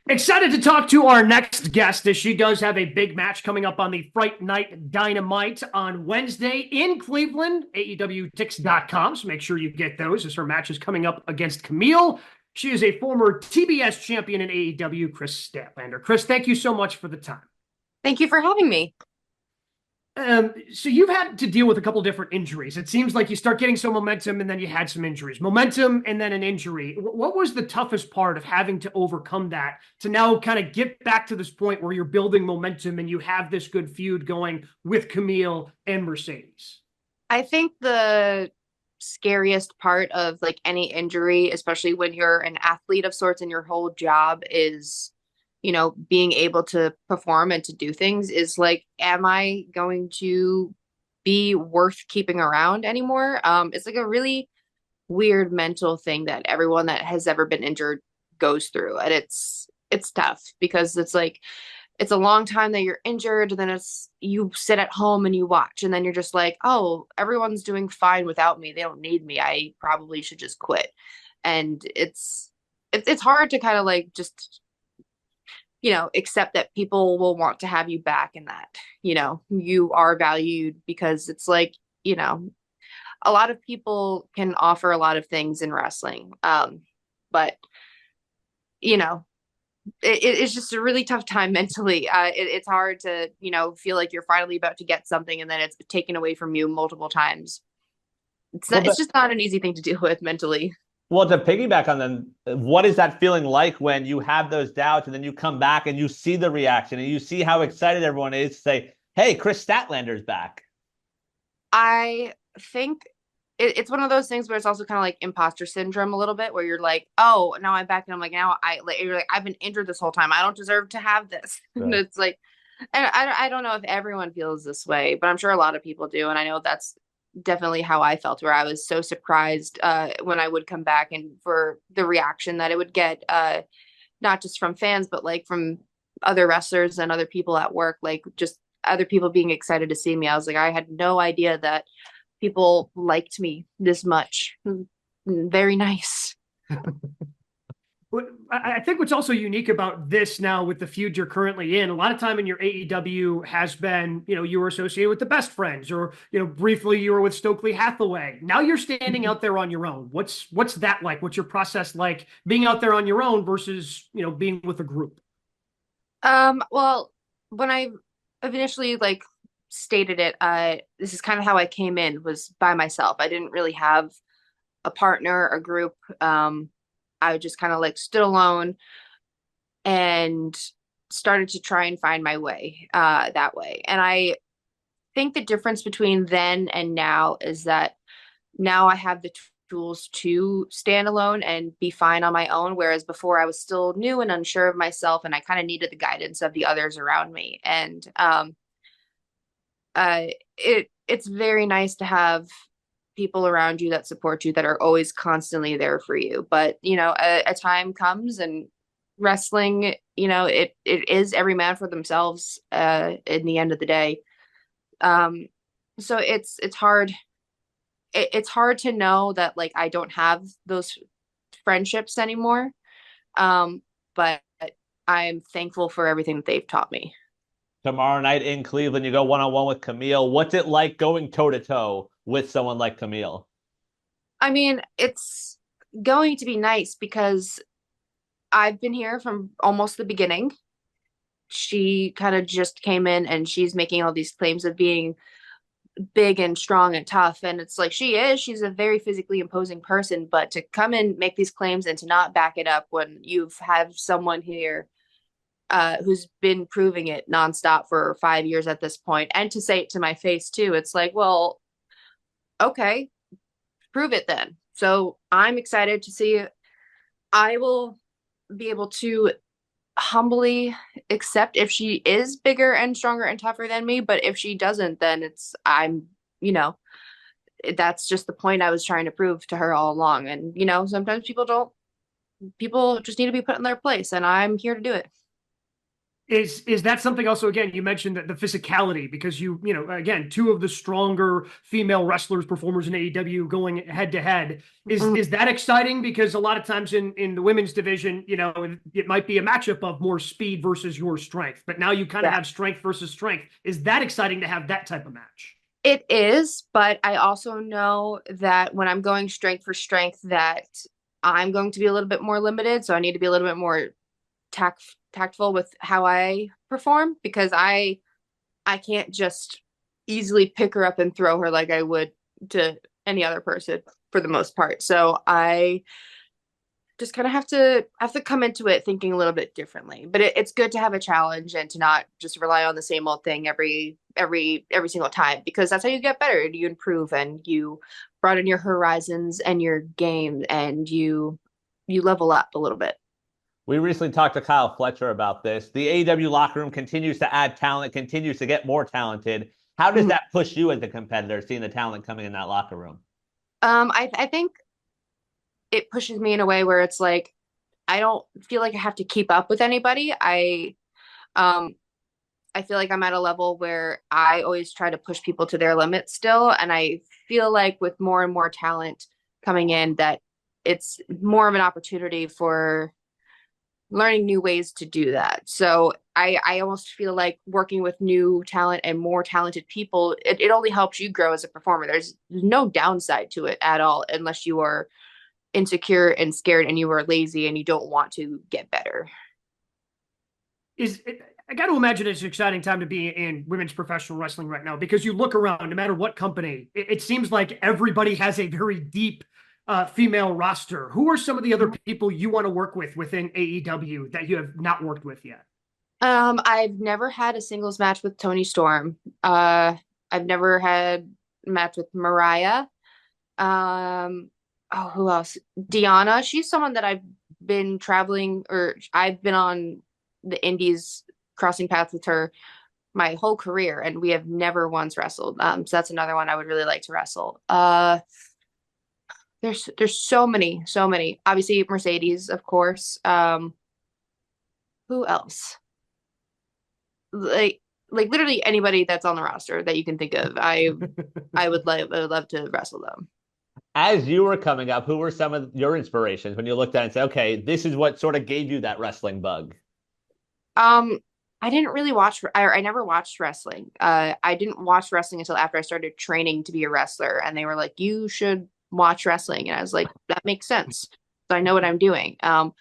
Excited to talk to our next guest as she does have a big match coming up on the Fright Night Dynamite on Wednesday in Cleveland, AEWTix.com. So make sure you get those as her match is coming up against Kamille. She is a former TBS champion in AEW, Kris Statlander. Kris, thank you so much for the time. Thank you for having me. So you've had to deal with a couple different injuries. It seems like you start getting some momentum and then you had some injuries, momentum and then an injury. What was the toughest part of having to overcome that to now kind of get back to this point where you're building momentum and you have this good feud going with Kamille and Mercedes? I think the scariest part of like any injury, especially when you're an athlete of sorts and your whole job is, being able to perform and to do things is like, am I going to be worth keeping around anymore? It's like a really weird mental thing that everyone that has ever been injured goes through. And it's tough because it's like it's a long time that you're injured, then it's you sit at home and you watch, and then you're just like, oh, everyone's doing fine without me. They don't need me. I probably should just quit. And it's hard to kind of like just accept that people will want to have you back and that, you are valued because it's like, a lot of people can offer a lot of things in wrestling. But you know, it's just a really tough time mentally. It's hard to, feel like you're finally about to get something and then it's taken away from you multiple times. Well, It's just not an easy thing to deal with mentally. well, to piggyback on them, what is that feeling like when you have those doubts and then you come back and you see the reaction and you see how excited everyone is to say, "Hey, Kris Statlander's back." I think it's one of those things where it's also kind of like imposter syndrome a little bit, where you're like, oh, now I'm back, and I'm like, now you're like, I've been injured this whole time. I don't deserve to have this. And Right. it's like, and I don't know if everyone feels this way, but I'm sure a lot of people do, and I know that's definitely how I felt, where I was so surprised when I would come back and for the reaction that it would get, not just from fans, but like from other wrestlers and other people at work, like just other people being excited to see me. I was like, I had no idea that people liked me this much. Very nice. I think what's also unique about this now with the feud you're currently in, a lot of time in your AEW has been, you were associated with the Best Friends, or, briefly you were with Stokley Hathaway. Now you're standing out there on your own. What's that like? What's your process like being out there on your own versus, being with a group? Well, when I initially like stated it, this is kind of how I came in, was by myself. I didn't really have a partner, a group. I just kind of like stood alone and started to try and find my way that way. And I think the difference between then and now is that now I have the tools to stand alone and be fine on my own. Whereas before I was still new and unsure of myself, and I kind of needed the guidance of the others around me. And it's very nice to have people around you that support you, that are always constantly there for you. But a time comes, and wrestling, it is every man for themselves in the end of the day. So it's hard. It's hard to know that like I don't have those friendships anymore. But I'm thankful for everything that they've taught me. Tomorrow night in Cleveland, you go one-on-one with Kamille. What's it like going toe-to-toe with someone like Kamille? I mean, it's going to be nice because I've been here from almost the beginning. She kind of just came in and she's making all these claims of being big and strong and tough. And it's like she's a very physically imposing person, but to come and make these claims and to not back it up when you've had someone here who's been proving it nonstop for 5 years at this point, and to say it to my face too, it's like, well, okay, prove it then. So I'm excited to see. I will be able to humbly accept if she is bigger and stronger and tougher than me. But if she doesn't, then you know, that's just the point I was trying to prove to her all along. And, sometimes people just need to be put in their place, and I'm here to do it. Is that something also, again, you mentioned that the physicality, because again, two of the stronger female wrestlers, performers in AEW going head to head. Is that exciting? Because a lot of times in the women's division, it might be a matchup of more speed versus your strength, but now you kind of have strength versus strength. Is that exciting to have that type of match? It is, but I also know that when I'm going strength for strength, that I'm going to be a little bit more limited. So I need to be a little bit more tactful with how I perform, because I can't just easily pick her up and throw her like I would to any other person for the most part. So I just kind of have to come into it thinking a little bit differently. But it's good to have a challenge and to not just rely on the same old thing every single time, because that's how you get better. You improve and you broaden your horizons and your game, and you level up a little bit. We recently talked to Kyle Fletcher about this. The AEW locker room continues to add talent, continues to get more talented. How does that push you as a competitor, seeing the talent coming in that locker room? I think it pushes me in a way where it's like I don't feel like I have to keep up with anybody. I feel like I'm at a level where I always try to push people to their limits still, and I feel like with more and more talent coming in, that it's more of an opportunity for learning new ways to do that. So I almost feel like working with new talent and more talented people, it only helps you grow as a performer. There's no downside to it at all, unless you are insecure and scared and you are lazy and you don't want to get better. I got to imagine it's an exciting time to be in women's professional wrestling right now, because you look around, no matter what company, it seems like everybody has a very deep female roster. Who are some of the other people you want to work with within AEW that you have not worked with yet? I've never had a singles match with Toni Storm. I've never had a match with Mariah. Who else? Deanna. She's someone that I've been traveling, or I've been on the indies crossing paths with her my whole career, and we have never once wrestled. So that's another one I would really like to wrestle. There's so many. Obviously Mercedes, of course. Who else? Like literally anybody that's on the roster that you can think of. I would love to wrestle them. As you were coming up, who were some of your inspirations when you looked at it and said, okay, this is what sort of gave you that wrestling bug? I didn't really I never watched wrestling. I didn't watch wrestling until after I started training to be a wrestler, and they were like, you should watch wrestling. And I was like, that makes sense. So I know what I'm doing. And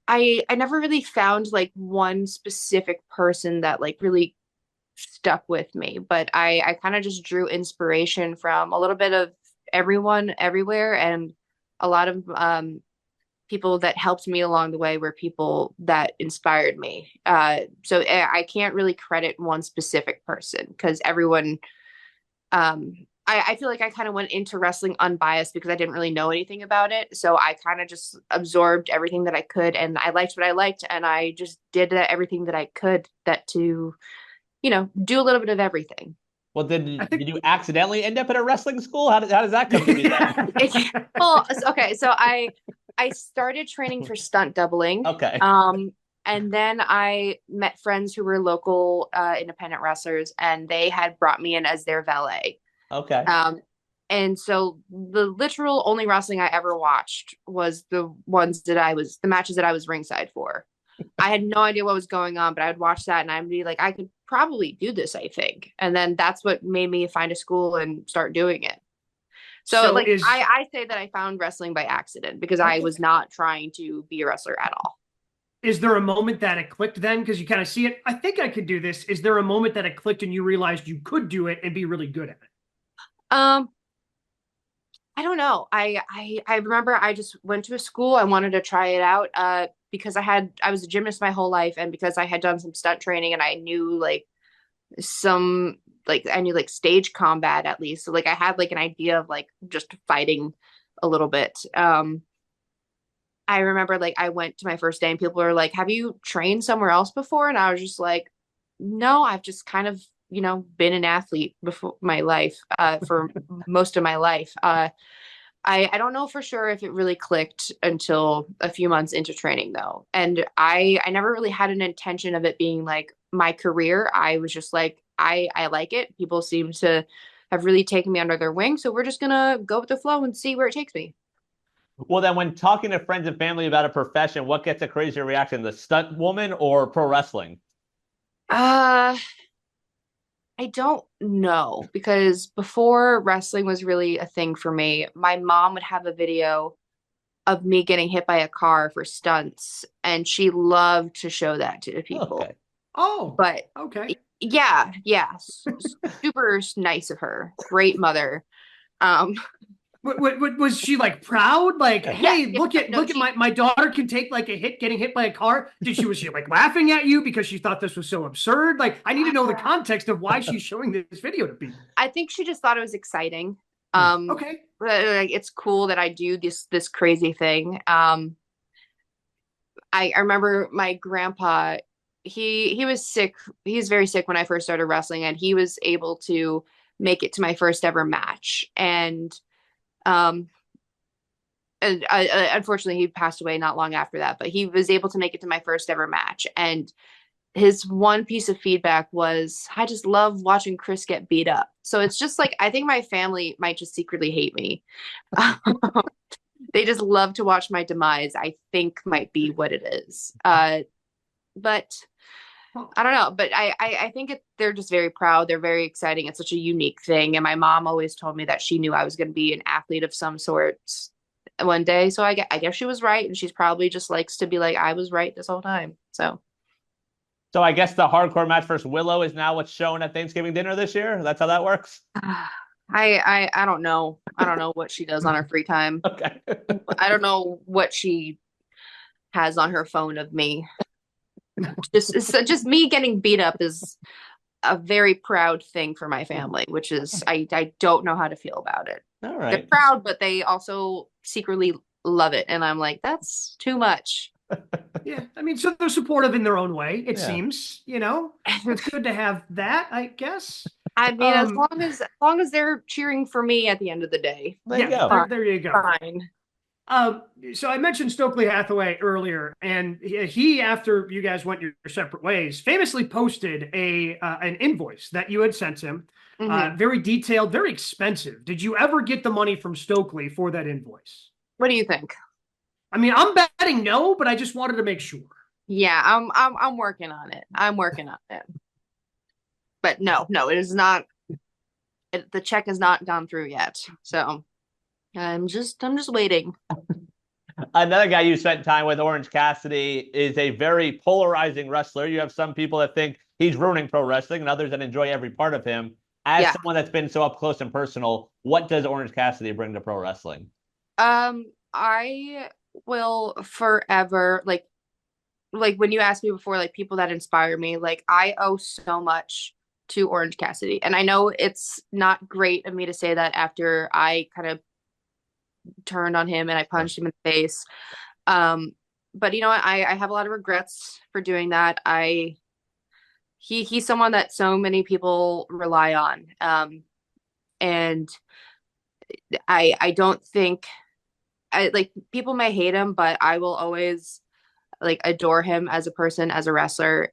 I never really found like one specific person that like really stuck with me, but I kind of just drew inspiration from a little bit of everyone everywhere, and a lot of people that helped me along the way were people that inspired me. So I can't really credit one specific person, because everyone I feel like I kind of went into wrestling unbiased because I didn't really know anything about it. So I kind of just absorbed everything that I could, and I liked what I liked, and I just did everything that I could to do a little bit of everything. Well, did you accidentally end up at a wrestling school? How does that come to be then? Well, okay, so I started training for stunt doubling. Okay. And then I met friends who were local independent wrestlers, and they had brought me in as their valet. Okay. And so the literal only wrestling I ever watched was the matches that I was ringside for. I had no idea what was going on, but I would watch that and I'd be like, I could probably do this, I think. And then that's what made me find a school and start doing it. So I say that I found wrestling by accident, because I was not trying to be a wrestler at all. Is there a moment that it clicked then? Because you kind of see it. I think I could do this. Is there a moment that it clicked and you realized you could do it and be really good at it? I don't know. I remember I just went to a school. I wanted to try it out because I was a gymnast my whole life, and because I had done some stunt training, and I knew I knew stage combat at least. So like I had like an idea of like just fighting a little bit. I remember like I went to my first day and people were like, have you trained somewhere else before? And I was just like, no, I've just kind of been an athlete before my life for most of my life. I don't know for sure if it really clicked until a few months into training though. And I never really had an intention of it being like my career. I was just like, I like it. People seem to have really taken me under their wing. So we're just gonna go with the flow and see where it takes me. Well, then when talking to friends and family about a profession, what gets a crazier reaction, the stunt woman or pro wrestling? Uh I don't know because before wrestling was really a thing for me, my mom would have a video of me getting hit by a car for stunts, and she loved to show that to people. Okay. Oh, But okay. yeah, yeah, super nice of her. Great mother. Um, Was she like proud? Like, yeah, hey, yeah, no, look at my daughter can take like a hit getting hit by a car. Was she like laughing at you because she thought this was so absurd? Like, I need to know the context of why she's showing this video to people. I think she just thought it was exciting. Okay. Like it's cool that I do this crazy thing. I remember my grandpa, he was sick. He was very sick when I first started wrestling, and he was able to make it to my first ever match. Um, and unfortunately, he passed away not long after that. But he was able to make it to my first ever match, and his one piece of feedback was, "I just love watching Kris get beat up." So it's just like I think my family might just secretly hate me. They just love to watch my demise, I think might be what it is. But I don't know. But I think they're just very proud. They're very exciting. It's such a unique thing. And my mom always told me that she knew I was going to be an athlete of some sort one day. So I guess she was right. And she's probably just likes to be like, I was right this whole time. So So I guess the hardcore match versus Willow is now what's shown at Thanksgiving dinner this year. That's how that works. I don't know. I don't know what she does on her free time. Okay. I don't know what she has on her phone of me. Just me getting beat up is a very proud thing for my family, which is I don't know how to feel about it. All They're right. proud, but they also secretly love it, and I'm like, that's too much. Yeah. I mean, so they're supportive in their own way, it Yeah. seems, you know. It's good to have that, I guess. I mean, as long as they're cheering for me at the end of the day, There you Yeah, go. there you go. fine. So I mentioned Stokely Hathaway earlier, and he, after you guys went your separate ways, famously posted an invoice that you had sent him. Mhm. Very detailed, very expensive. Did you ever get the money from Stokely for that invoice? What do you think? I mean, I'm betting no, but I just wanted to make sure. Yeah, I'm working on it. I'm working on it. But no, it is not. The check has not gone through yet. So I'm just waiting. Another guy you spent time with, Orange Cassidy, is a very polarizing wrestler. You have some people that think he's ruining pro wrestling and others that enjoy every part of him. As Yeah. someone that's been so up close and personal, what does Orange Cassidy bring to pro wrestling? I will forever like when you asked me before, like people that inspire me, like I owe so much to Orange Cassidy. And I know it's not great of me to say that after I kind of turned on him and I punched him in the face. But you know what? I have a lot of regrets for doing that. He's someone that so many people rely on. And I don't think I like people may hate him, but I will always like adore him as a person, as a wrestler.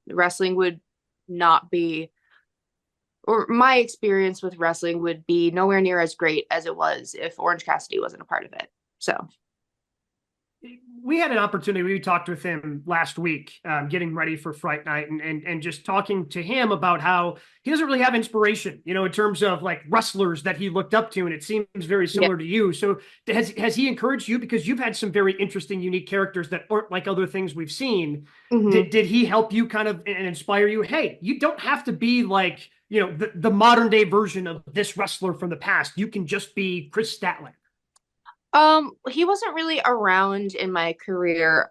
Wrestling would not be, or my experience with wrestling would be nowhere near as great as it was if Orange Cassidy wasn't a part of it. So We had an opportunity. We talked with him last week, getting ready for Fright Night, and just talking to him about how he doesn't really have inspiration, you know, in terms of like wrestlers that he looked up to, and it seems very similar to you. So has he encouraged you, because you've had some very interesting, unique characters that aren't like other things we've seen? Did he help you kind of and inspire you? Hey, you don't have to be like, you know, the modern day version of this wrestler from the past. You can just be Kris Statlander. He wasn't really around in my career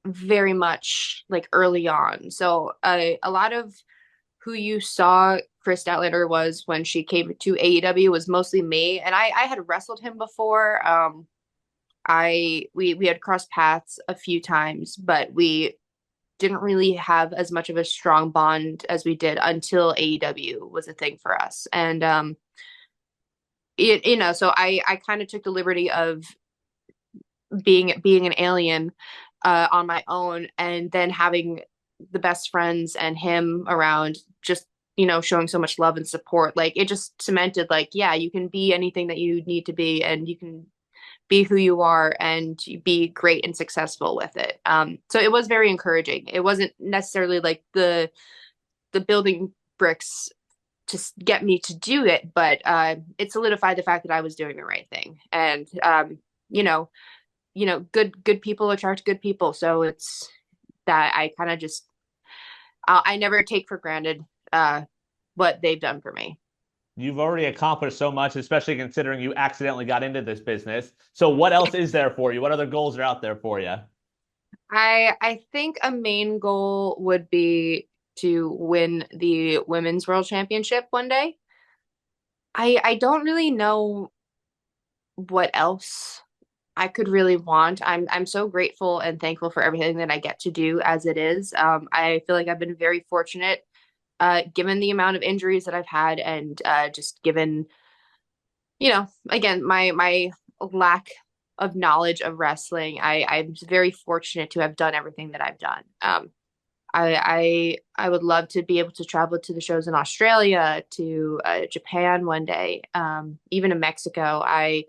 very much like early on. So a lot of who you saw Kris Statlander was when she came to AEW was mostly me, and I had wrestled him before. We had crossed paths a few times, but we didn't really have as much of a strong bond as we did until AEW was a thing for us. And So I kind of took the liberty of being an alien on my own, and then having the best friends and him around, just showing so much love and support. Like, it just cemented, like, yeah, you can be anything that you need to be, and you can be who you are and be great and successful with it. So it was very encouraging. It wasn't necessarily like the building bricks to get me to do it, but it solidified the fact that I was doing the right thing. And good people attract good people. So it's that I kind of just I never take for granted what they've done for me. You've already accomplished so much, especially considering you accidentally got into this business. So what else is there for you? What other goals are out there for you? I think a main goal would be to win the women's world championship one day. I don't really know what else I could really want. I'm so grateful and thankful for everything that I get to do as it is. I feel like I've been very fortunate, given the amount of injuries that I've had, and just given, again, my lack of knowledge of wrestling. I'm very fortunate to have done everything that I've done. I would love to be able to travel to the shows in Australia, to Japan one day, even in Mexico. I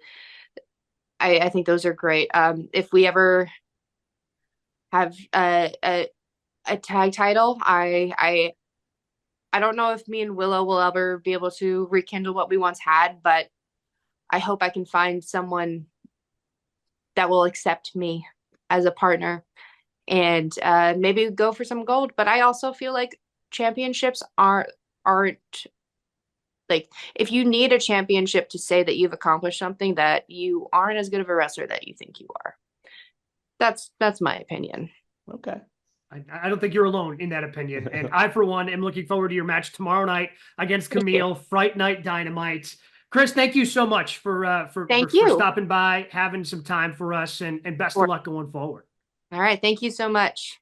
think those are great. If we ever have a tag title, I don't know if me and Willow will ever be able to rekindle what we once had, but I hope I can find someone that will accept me as a partner, and maybe go for some gold. But I also feel like championships aren't like, if you need a championship to say that you've accomplished something, that you aren't as good of a wrestler that you think you are. That's my opinion. Okay. I don't think you're alone in that opinion. And I, for one, am looking forward to your match tomorrow night against Kamille, Fright Night Dynamite. Kris, thank you so much for stopping by, having some time for us, and best of luck going forward. All right. Thank you so much.